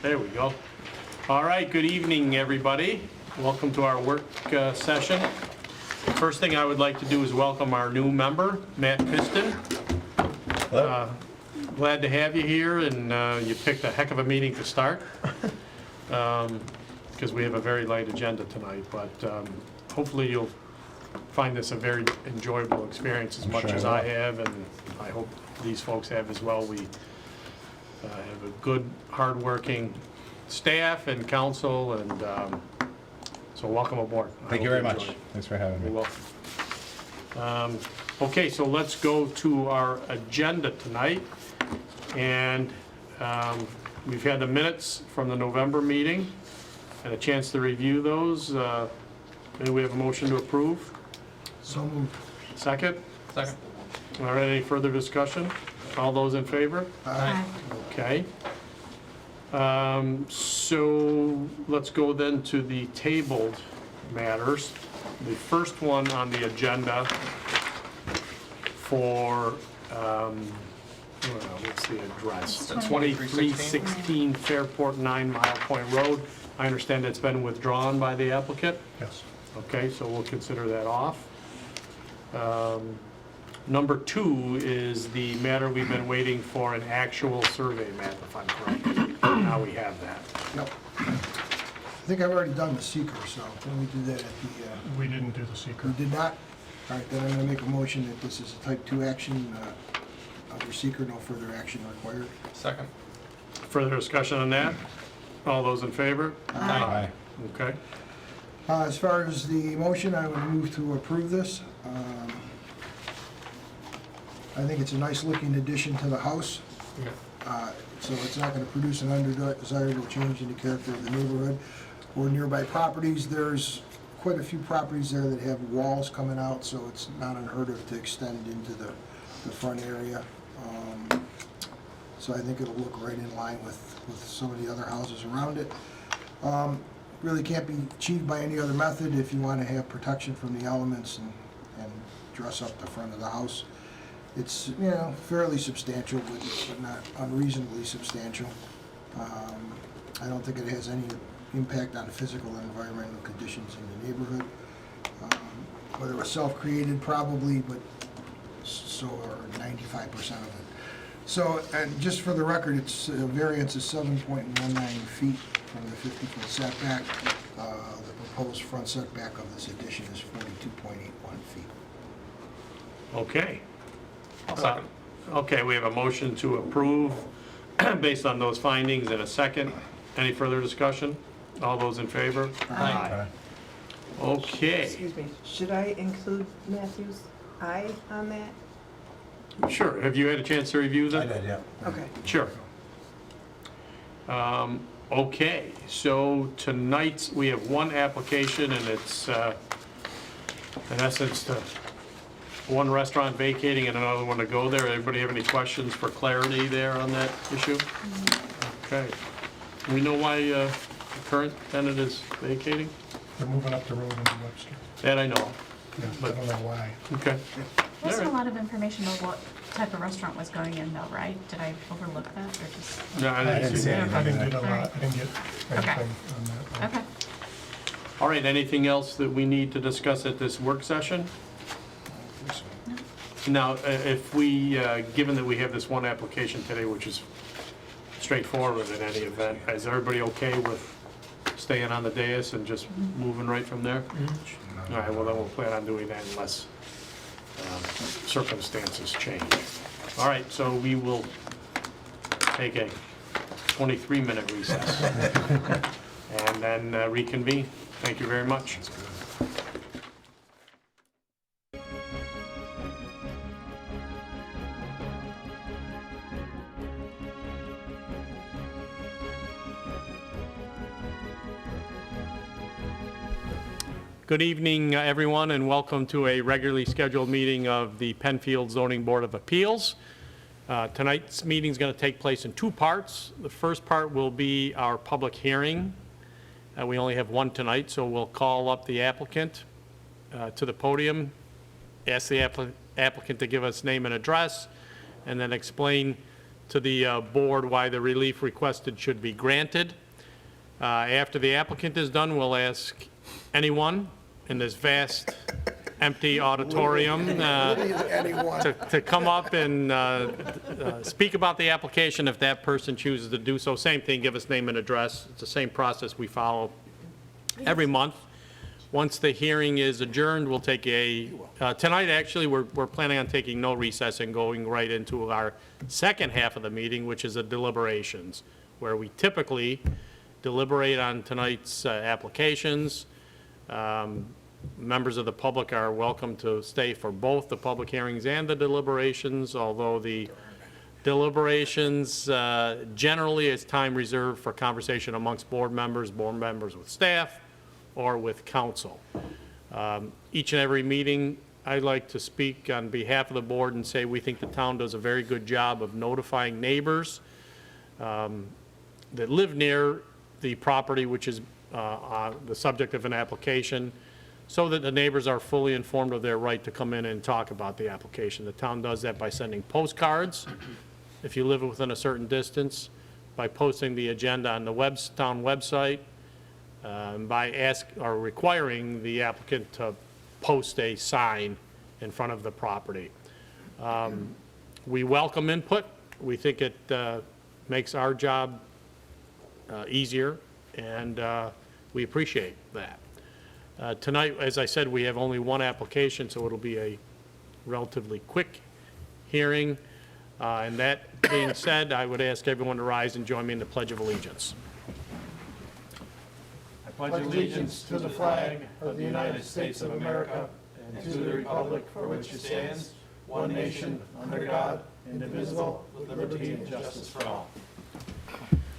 There we go. All right, good evening, everybody. Welcome to our work session. First thing I would like to do is welcome our new member, Matt Piston. Glad to have you here, and you picked a heck of a meeting to start, because we have a very light agenda tonight, but hopefully you'll find this a very enjoyable experience as much as I have, and I hope these folks have as well. We have a good, hardworking staff and council, and so welcome aboard. Thank you very much. Thanks for having me. You're welcome. Okay, so let's go to our agenda tonight, and we've had the minutes from the November meeting and a chance to review those. May we have a motion to approve? So moved. Second? Second. All right, any further discussion? All those in favor? Aye. Okay. So let's go then to the tabled matters. The first one on the agenda for, what's the address? 2316 Fairport 9 Mile Point Road. I understand it's been withdrawn by the applicant? Yes. Okay, so we'll consider that off. Number 2 is the matter we've been waiting for, an actual survey map, if I'm correct. Now we have that. Yep. I think I've already done the seeker, so can we do that at the, We didn't do the seeker. we did not? All right, then I'm gonna make a motion that this is a type 2 action, under seeker, no further action required. Second. Further discussion on that? All those in favor? Aye. Okay. As far as the motion, I would move to approve this. I think it's a nice looking addition to the house. So it's not gonna produce an undesirable change in the character of the neighborhood or nearby properties. There's quite a few properties there that have walls coming out, so it's not unheard of to extend into the front area. So I think it'll look right in line with some of the other houses around it. Really can't be achieved by any other method if you wanna have protection from the elements and dress up the front of the house. It's, you know, fairly substantial, but not unreasonably substantial. I don't think it has any impact on the physical and environmental conditions in the neighborhood. Whether it was self-created, probably, but so are 95% of it. So, and just for the record, it's a variance of 7.19 feet from the 50-foot setback. The proposed front setback of this addition is 42.81 feet. Okay. Okay, we have a motion to approve based on those findings in a second. Any further discussion? All those in favor? Aye. Okay, Excuse me, should I include Matthew's eye on that? sure. Have you had a chance to review them? I did, yeah. Okay. Sure. Okay, so tonight we have one application, and it's in essence one restaurant vacating and another one to go there. Everybody have any questions for clarity there on that issue? Okay. We know why the current tenant is vacating? They're moving up the road into Webster. That I know. Yeah, I don't know why. Okay. Wasn't a lot of information about what type of restaurant was going in though, right? Did I overlook that or just? No, I didn't see that. I didn't get a lot, Alright. I didn't get Okay. anything on that. Okay. All right, anything else that we need to discuss at this work session? Now, if we, given that we have this one application today, which is straightforward in any event, is everybody okay with staying on the dais and just moving right from there? All right, well then we'll plan on doing that unless circumstances change. All right, so we will take a 23-minute recess and then reconvene. Thank you very much. Good evening, everyone, and welcome to a regularly scheduled meeting of the Penfield Zoning Board of Appeals. Tonight's meeting is going to take place in two parts. The first part will be our public hearing. We only have one tonight, so we'll call up the applicant to the podium, ask the applicant to give us name and address, and then explain to the board why the relief requested should be granted. After the applicant is done, we'll ask anyone in this vast empty auditorium Anyone. to come up and speak about the application if that person chooses to do so. Same thing, give us name and address. It's the same process we follow every month. Once the hearing is adjourned, we'll take tonight actually, we're planning on taking no recess and going right into our second half of the meeting, which is the deliberations, where we typically deliberate on tonight's applications. Members of the public are welcome to stay for both the public hearings and the deliberations, although the deliberations generally is time reserved for conversation amongst board members with staff, or with council. Each and every meeting, I'd like to speak on behalf of the board and say we think the town does a very good job of notifying neighbors that live near the property which is the subject of an application, so that the neighbors are fully informed of their right to come in and talk about the application. The town does that by sending postcards, if you live within a certain distance, by posting the agenda on the town website, by requiring the applicant to post a sign in front of the property. We welcome input. We think it makes our job easier, and we appreciate that. Tonight, as I said, we have only one application, so it'll be a relatively quick hearing. And that being said, I would ask everyone to rise and join me in the Pledge of Allegiance. Pledge allegiance to the flag of the United States of America and to the republic for which it stands, one nation, under God, indivisible, with liberty and justice for all.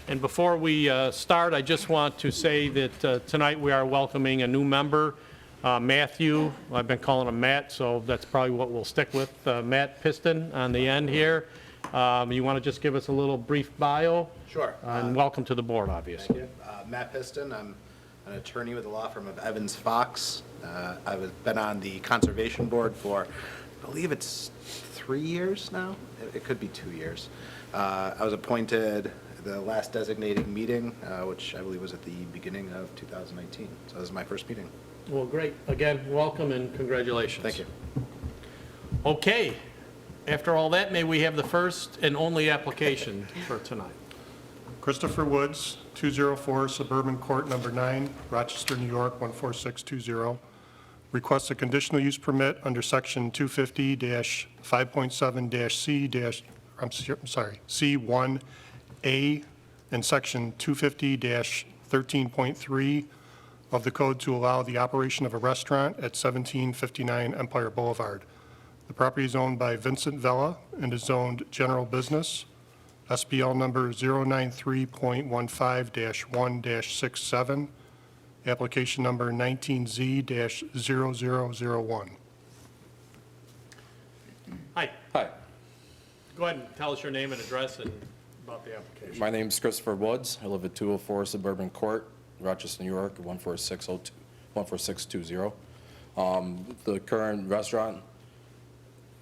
And before we start, I just want to say that tonight we are welcoming a new member, Matthew. I've been calling him Matt, so that's probably what we'll stick with. Matt Piston on the end here. You want to just give us a little brief bio? Sure. And welcome to the board, obviously. Thank you. Matt Piston. I'm an attorney with the law firm of Evans Fox. I've been on the conservation board for, I believe it's 3 years now. It could be 2 years. I was appointed the last designated meeting, which I believe was at the beginning of 2019. So this is my first meeting. Well, great. Again, welcome and congratulations. Thank you. Okay. After all that, may we have the first and only application for tonight? Christopher Woods, 204 Suburban Court, number 9, Rochester, New York, 14620. Requests a conditional use permit under section 250-5.7-C1A and section 250-13.3 of the code to allow the operation of a restaurant at 1759 Empire Boulevard. The property is owned by Vincent Vella and is zoned general business. SBL number 093.15-1-67, application number 19Z-0001. Hi. Hi, Go ahead and tell us your name and address and about the application. my name's Christopher Woods. I live at 204 Suburban Court, Rochester, New York, 14620. The current restaurant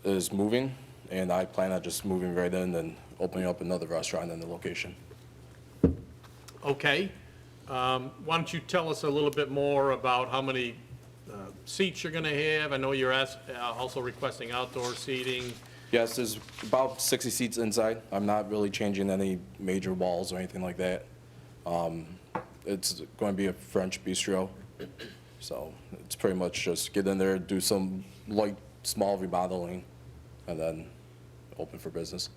is moving, and I plan on just moving right in and opening up another restaurant in the location. Okay. Why don't you tell us a little bit more about how many seats you're going to have? I know you're also requesting outdoor seating. Yes, there's about 60 seats inside. I'm not really changing any major walls or anything like that. It's going to be a French bistro, so it's pretty much just get in there, do some light, small remodeling, and then open for business.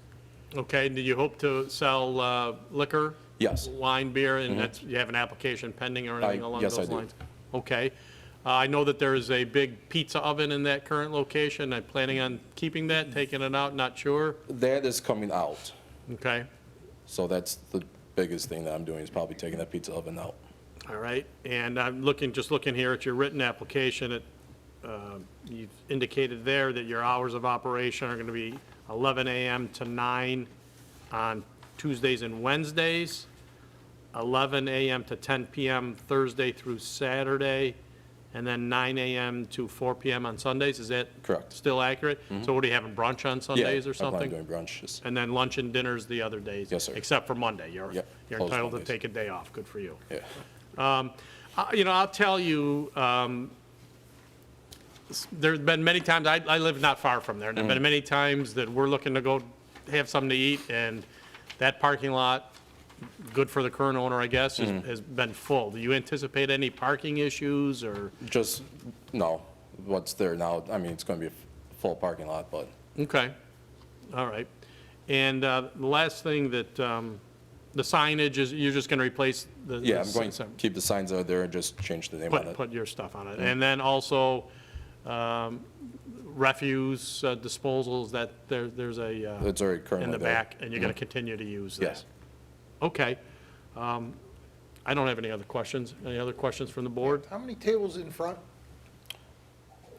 Okay, do you hope to sell liquor? Yes. Wine, beer, and that's, you have an application pending or anything along those yes, I do. lines? Okay. I know that there is a big pizza oven in that current location. I'm planning on keeping that, taking it out, not sure? That is coming out, Okay, so that's the biggest thing that I'm doing is probably taking that pizza oven out. all right. And I'm just looking here at your written application. You've indicated there that your hours of operation are going to be 11 a.m. to 9 on Tuesdays and Wednesdays, 11 a.m. to 10 p.m. Thursday through Saturday, and then 9 a.m. to 4 p.m. on Sundays, is that? Correct. Still accurate? So what are you having, brunch on Sundays or I plan on something? doing brunch. Just- And then lunch and dinners the other days? Yes, sir. Except for Monday, you're Yep, you're closed entitled to Mondays. take a day off, good for you. Yeah. I'll tell you, there's been many times, I live not far from there, and there've been many times that we're looking to go have something to eat, and that parking lot, good for the current owner, I guess, has been full. Do you anticipate any parking issues, or? Just, no, what's there now, I mean, it's going to be a full parking lot, but Okay, all right. And the last thing that, the signage is, you're just going to replace the? yeah, the I'm going si- to keep the signs out there and just change the name on it. Put your stuff on it. And then also, refuse disposals, that there's a, It's already currently in the there. back, and you're going to continue to use that? Yes. Okay. I don't have any other questions. Any other questions from the board? How many tables in front?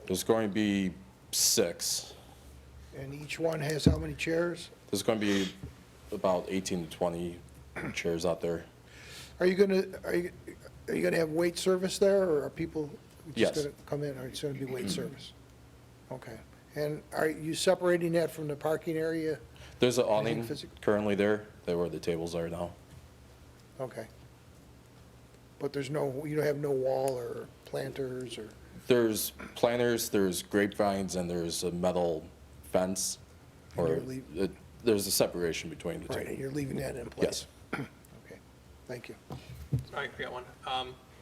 There's going to be 6. And each one has how many chairs? There's going to be about 18 to 20 chairs out there. Are you gonna have wait service there, or are people Yes. just gonna come in, or it's gonna be wait service? Okay. And are you separating that from the parking area? There's an Anything awning physical? currently there, where the tables are now. Okay. But there's no, you don't have no wall or planters or, There's planters, there's grapevines, and there's a metal fence. And Or you're leave- there's a separation between the right, and two. you're leaving that in place? Okay, thank you. Sorry, I got one.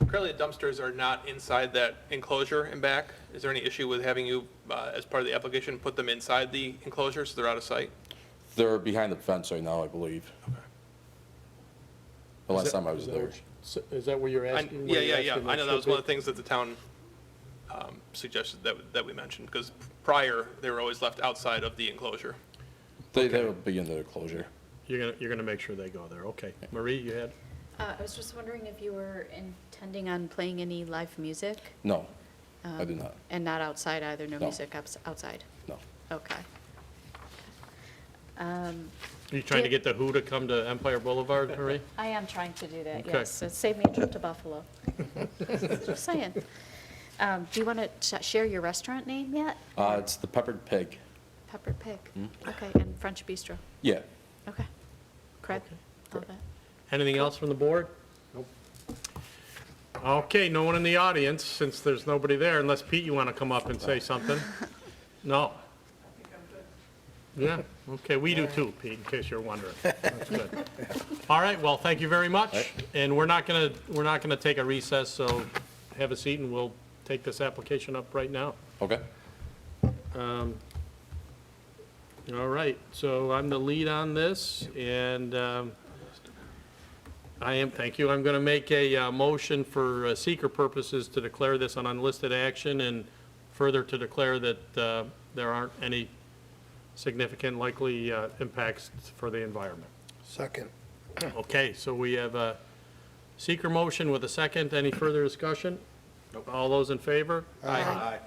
Currently, the dumpsters are not inside that enclosure in back. Is there any issue with having you, as part of the application, put them inside the enclosure so they're out of sight? They're behind the fence right now, I believe. The last Is that- time I was is that there. what- Is that what you're asking? Yeah, what you're yeah, yeah. asking I know that should was one of be? the things that the town suggested that we mentioned, because prior, they were always left outside of the enclosure. They'll be in the enclosure. You're gonna make sure they go there, okay. Marie, you had? I was just wondering if you were intending on playing any live music? No, I do not. And not outside either, no No. music outside? No. Okay. Are you trying to get the Who to come to Empire Boulevard, Marie? I am trying to do that, Okay. yes. It saved me a trip to Buffalo. Just saying. Do you want to share your restaurant name yet? It's the Peppered Pig. Pepper Pig? Hmm? Okay, and French Bistro? Yeah. Okay. Correct? Love that. Anything else from the board? Nope. Okay, no one in the audience, since there's nobody there, unless Pete, you want to come up and say something? No? Yeah, okay, we do too, Pete, in case you're wondering. That's good. All right, well, thank you very much. And we're not gonna take a recess, so have a seat and we'll take this application up right now. Okay. All right, so I'm the lead on this, and thank you. I'm going to make a motion for seeker purposes to declare this an unlisted action, and further to declare that there aren't any significant likely impacts for the environment. Second. Okay, so we have a seeker motion with a second. Any further discussion? All those in favor? Aye.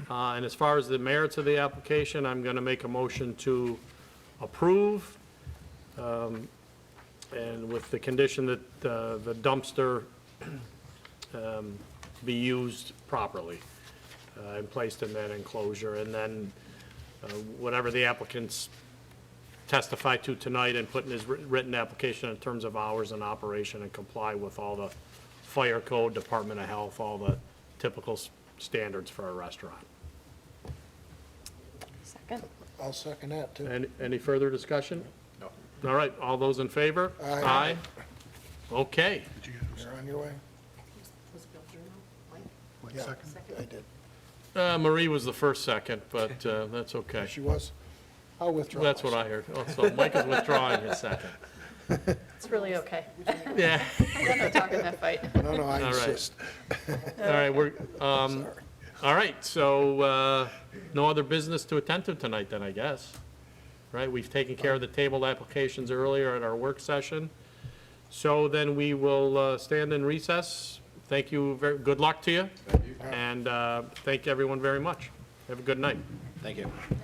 And as far as the merits of the application, I'm going to make a motion to approve, and with the condition that the dumpster be used properly and placed in that enclosure. And then whatever the applicants testify to tonight and put in his written application in terms of hours and operation and comply with all the fire code, Department of Health, all the typical standards for a restaurant. Second? I'll second that, too. Any further discussion? No. All right, all those in favor? Aye. Okay. You're on your way? Yeah, I did. Marie was the first second, but that's okay. She was? I'll withdraw. That's what I heard. Oh, so Mike is withdrawing his second. It's really okay. Yeah. I'm done talking that fight. No, I All right. insist. All right, all right, so no other business to attend to tonight then, I guess. Right, we've taken care of the tabled applications earlier at our work session. So then we will stand in recess. Thank you, good luck to you. And thank everyone very much. Have a good night. Thank you. Thanks.